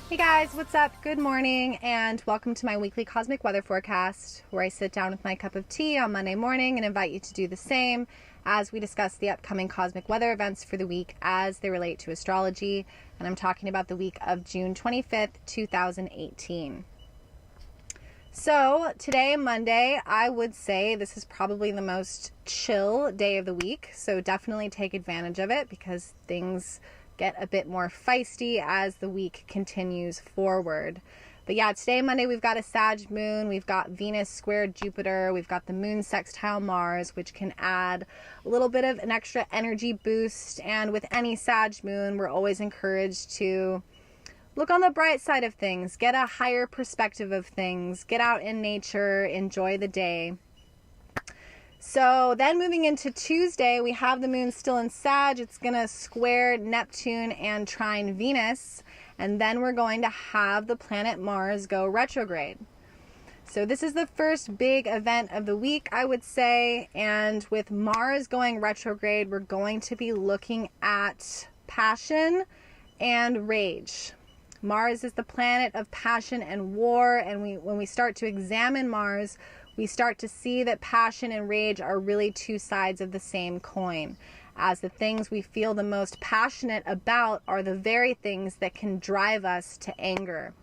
Hey guys, what's up? Good morning and welcome to my weekly cosmic weather forecast, where I sit down with my cup of tea on Monday morning and invite you to do the same as we discuss the upcoming cosmic weather events for the week as they relate to astrology. And I'm talking about the week of June 25th, 2018. So today, Monday, I would say this is probably the most chill day of the week. So definitely take advantage of it because things get a bit more feisty as the week continues forward. But yeah, today, Monday, we've got a Sag moon, we've got Venus squared Jupiter, we've got the moon sextile Mars, which can add a little bit of an extra energy boost. And with any Sag moon, we're always encouraged to look on the bright side of things, get a higher perspective of things, get out in nature, enjoy the day. So then moving into Tuesday, we have the moon still in Sag. It's going to square Neptune and trine Venus. And then we're going to have the planet Mars go retrograde. So this is the first big event of the week, I would say. And with Mars going retrograde, we're going to be looking at passion and rage. Mars is the planet of passion and war. And when we start to examine Mars, we start to see that passion and rage are really two sides of the same coin, as the things we feel the most passionate about are the very things that can drive us to anger.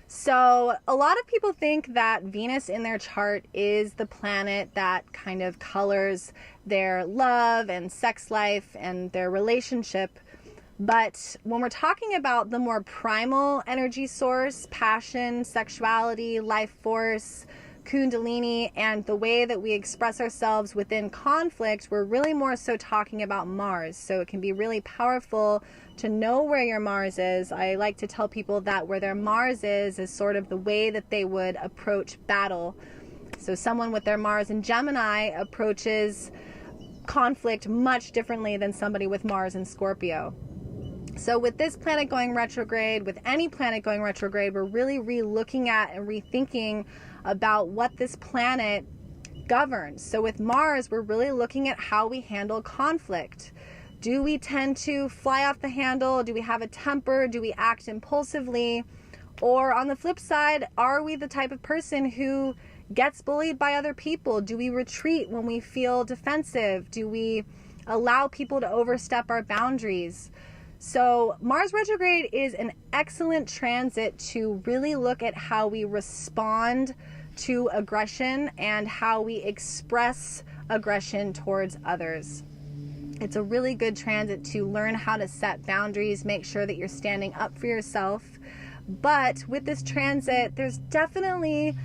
So a lot of people think that Venus in their chart is the planet that kind of colors their love and sex life and their relationship. But when we're talking about the more primal energy source, passion, sexuality, life force, Kundalini, and the way that we express ourselves within conflict, we're really more so talking about Mars. So it can be really powerful to know where your Mars is. I like to tell people that where their Mars is sort of the way that they would approach battle. So someone with their Mars in Gemini approaches conflict much differently than somebody with Mars in Scorpio. So with this planet going retrograde, with any planet going retrograde, we're really re-looking at and rethinking about what this planet governs. So with Mars, we're really looking at how we handle conflict. Do we tend to fly off the handle? Do we have a temper? Do we act impulsively? Or on the flip side, are we the type of person who gets bullied by other people? Do we retreat when we feel defensive? Do we allow people to overstep our boundaries? So Mars retrograde is an excellent transit to really look at how we respond to aggression and how we express aggression towards others. It's a really good transit to learn how to set boundaries, make sure that you're standing up for yourself. But with this transit, there's definitely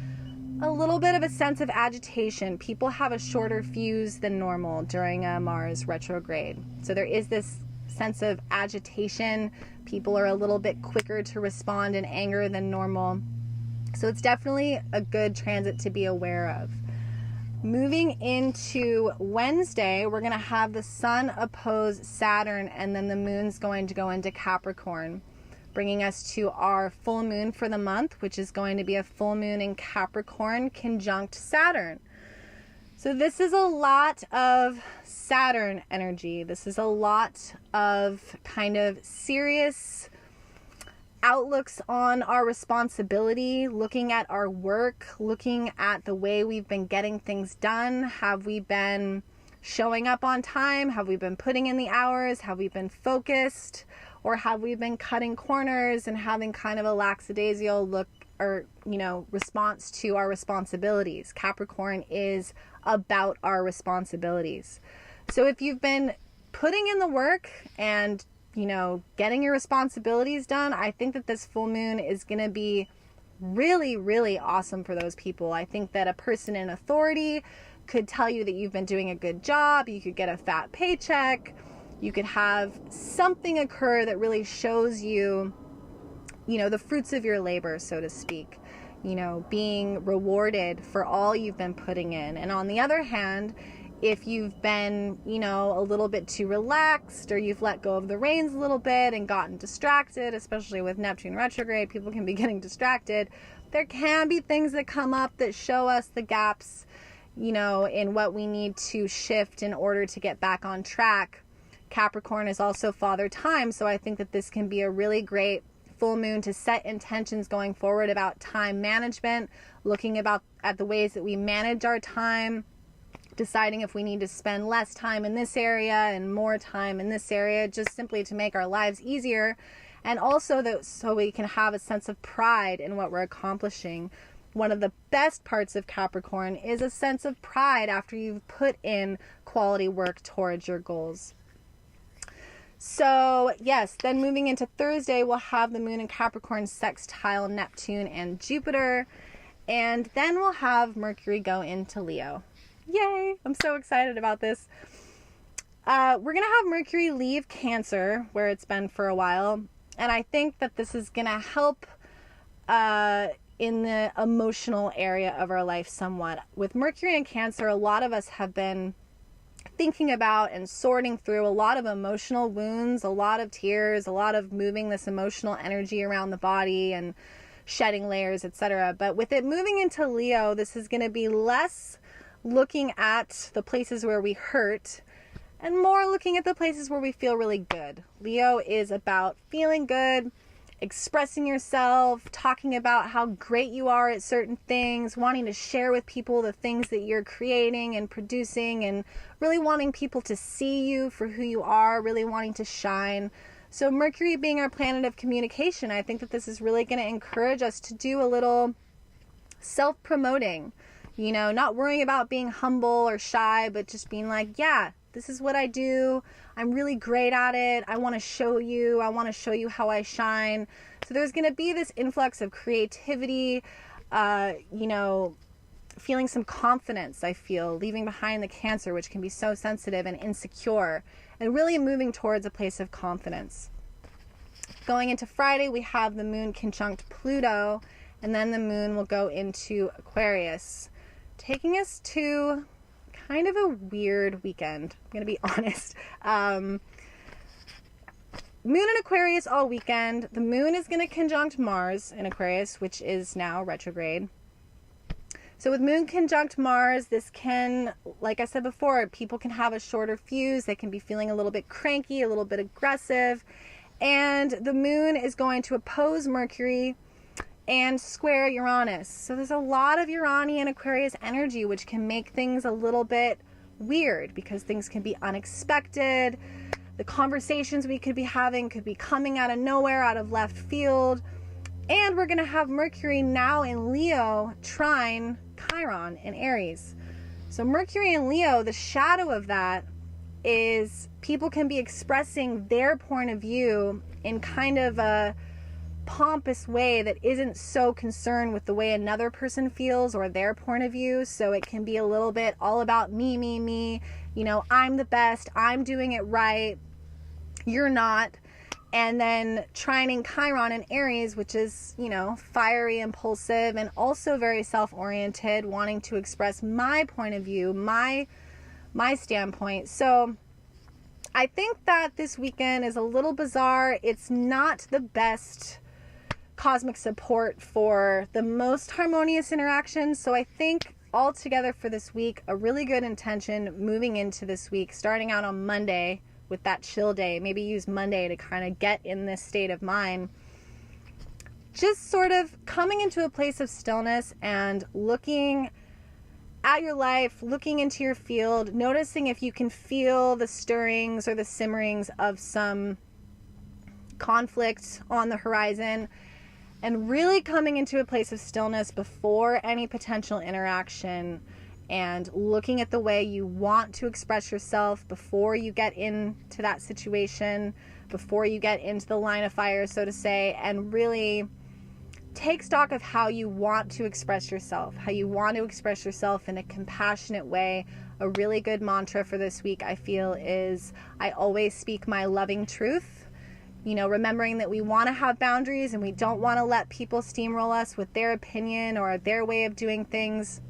a little bit of a sense of agitation. People have a shorter fuse than normal during a Mars retrograde. So there is this sense of agitation. People are a little bit quicker to respond in anger than normal. So it's definitely a good transit to be aware of. Moving into Wednesday, we're going to have the Sun oppose Saturn, and then the Moon's going to go into Capricorn, bringing us to our full moon for the month, which is going to be a full moon in Capricorn conjunct Saturn. So this is a lot of Saturn energy. This is a lot of kind of serious outlooks on our responsibility, looking at our work, looking at the way we've been getting things done. Have we been showing up on time? Have we been putting in the hours? Have we been focused? Or have we been cutting corners and having kind of a lackadaisical look or, response to our responsibilities? Capricorn is about our responsibilities. So if you've been putting in the work and, getting your responsibilities done, I think that this full moon is going to be really, really awesome for those people. I think that a person in authority could tell you that you've been doing a good job. You could get a fat paycheck. You could have something occur that really shows you, the fruits of your labor, so to speak, being rewarded for all you've been putting in. And on the other hand, if you've been, a little bit too relaxed, or you've let go of the reins a little bit and gotten distracted, especially with Neptune retrograde, people can be getting distracted. There can be things that come up that show us the gaps, in what we need to shift in order to get back on track. Capricorn is also father time, so I think that this can be a really great full moon to set intentions going forward about time management, looking at the ways that we manage our time, deciding if we need to spend less time in this area and more time in this area, just simply to make our lives easier. And also so we can have a sense of pride in what we're accomplishing. One of the best parts of Capricorn is a sense of pride after you've put in quality work towards your goals. So yes, then moving into Thursday, we'll have the moon in Capricorn sextile Neptune and Jupiter. And then we'll have Mercury go into Leo. Yay! I'm so excited about this. We're going to have Mercury leave Cancer, where it's been for a while. And I think that this is going to help in the emotional area of our life somewhat. With Mercury in Cancer, a lot of us have been thinking about and sorting through a lot of emotional wounds, a lot of tears, a lot of moving this emotional energy around the body and shedding layers, etc. But with it moving into Leo, this is going to be less looking at the places where we hurt and more looking at the places where we feel really good. Leo is about feeling good, expressing yourself, talking about how great you are at certain things, wanting to share with people the things that you're creating and producing, and really wanting people to see you for who you are, really wanting to shine. So Mercury being our planet of communication, I think that this is really going to encourage us to do a little self-promoting, not worrying about being humble or shy, but just being like, yeah, this is what I do. I'm really great at it. I want to show you. I want to show you how I shine. So there's going to be this influx of creativity, feeling some confidence, I feel, leaving behind the Cancer, which can be so sensitive and insecure, and really moving towards a place of confidence. Going into Friday, we have the moon conjunct Pluto, and then the moon will go into Aquarius, taking us to kind of a weird weekend. I'm going to be honest. Moon in Aquarius all weekend. The moon is going to conjunct Mars in Aquarius, which is now retrograde. So with moon conjunct Mars, this can, like I said before, people can have a shorter fuse. They can be feeling a little bit cranky, a little bit aggressive. And the moon is going to oppose Mercury and square Uranus. So there's a lot of Uranian Aquarius energy, which can make things a little bit weird because things can be unexpected. The conversations we could be having could be coming out of nowhere, out of left field. And we're going to have Mercury now in Leo trine Chiron in Aries. So Mercury in Leo, the shadow of that is people can be expressing their point of view in kind of a pompous way that isn't so concerned with the way another person feels or their point of view. So it can be a little bit all about me, I'm the best, I'm doing it right, you're not. And then trining Chiron in Aries, which is, fiery, impulsive, and also very self-oriented, wanting to express my point of view, my standpoint. So I think that this weekend is a little bizarre. It's not the best cosmic support for the most harmonious interactions. So I think altogether for this week, a really good intention moving into this week, starting out on Monday with that chill day. Maybe use Monday to kind of get in this state of mind. Just sort of coming into a place of stillness and looking at your life, looking into your field, noticing if you can feel the stirrings or the simmerings of some conflict on the horizon, and really coming into a place of stillness before any potential interaction, and looking at the way you want to express yourself before you get into that situation, before you get into the line of fire, so to say, and really take stock of how you want to express yourself, in a compassionate way. A really good mantra for this week, I feel, is I always speak my loving truth. Remembering that we want to have boundaries and we don't want to let people steamroll us with their opinion or their way of doing things.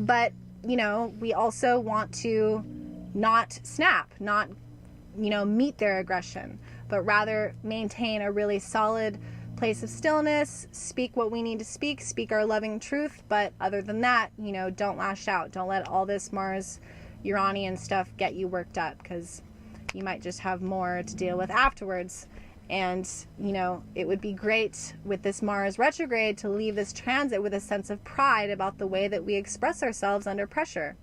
But, we also want to not snap, not, meet their aggression, but rather maintain a really solid place of stillness, speak what we need to speak our loving truth. But other than that, don't lash out. Don't let all this Mars Uranian stuff get you worked up, because you might just have more to deal with afterwards. And, you know, it would be great with this Mars retrograde to leave this transit with a sense of pride about the way that we express ourselves under pressure.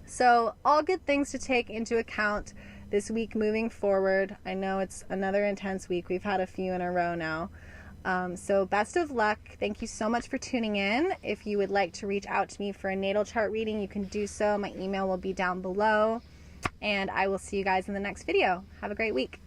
So all good things to take into account this week moving forward. I know it's another intense week. We've had a few in a row now. So best of luck. Thank you so much for tuning in. If you would like to reach out to me for a natal chart reading, you can do so. My email will be down below. And I will see you guys in the next video. Have a great week.